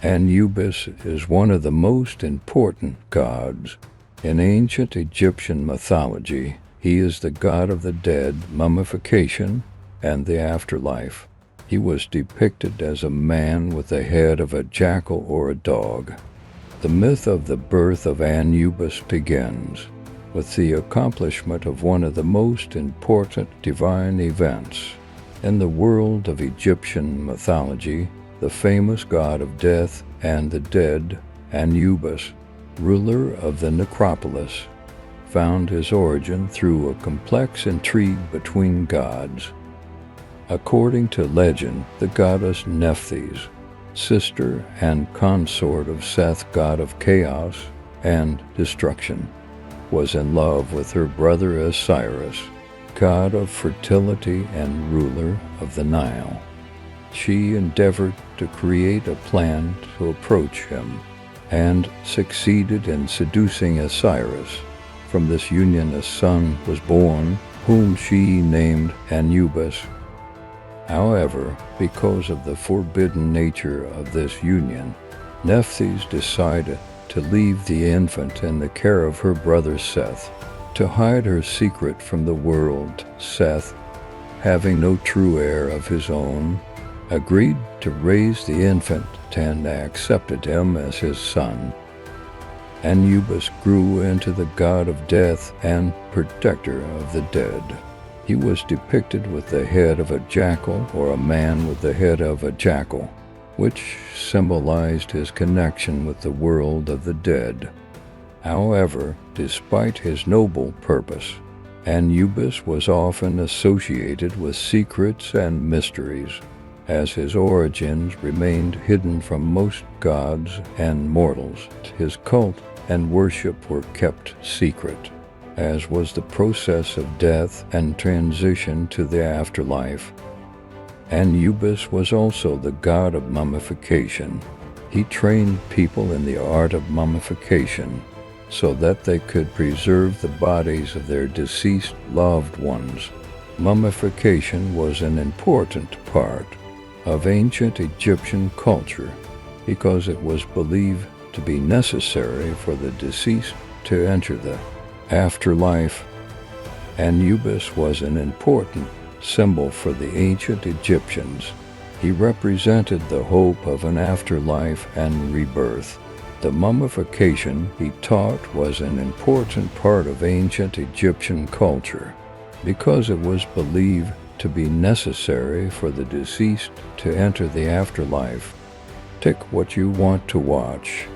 Anubis is one of the most important gods. In ancient Egyptian mythology, he is the god of the dead, mummification, and the afterlife. He was depicted as a man with the head of a jackal or a dog. The myth of the birth of Anubis begins with the accomplishment of one of the most important divine events. In the world of Egyptian mythology, the famous god of death and the dead, Anubis, ruler of the necropolis, found his origin through a complex intrigue between gods. According to legend, the goddess Nephthys, sister and consort of Seth, god of chaos and destruction, was in love with her brother Osiris, god of fertility and ruler of the Nile. She endeavored to create a plan to approach him, and succeeded in seducing Osiris. From this union a son was born, whom she named Anubis. However, because of the forbidden nature of this union, Nephthys decided to leave the infant in the care of her brother Seth. To hide her secret from the world, Seth, having no true heir of his own, agreed to raise the infant and accepted him as his son. Anubis grew into the god of death and protector of the dead. He was depicted with the head of a jackal or a man with the head of a jackal, which symbolized his connection with the world of the dead. However, despite his noble purpose, Anubis was often associated with secrets and mysteries, as his origins remained hidden from most gods and mortals. His cult and worship were kept secret, as was the process of death and transition to the afterlife. Anubis was also the god of mummification. He trained people in the art of mummification so that they could preserve the bodies of their deceased loved ones. Mummification was an important part of ancient Egyptian culture because it was believed to be necessary for the deceased to enter the afterlife. Anubis was an important symbol for the ancient Egyptians. He represented the hope of an afterlife and rebirth. The mummification he taught was an important part of ancient Egyptian culture because it was believed to be necessary for the deceased to enter the afterlife. Tick what you want to watch.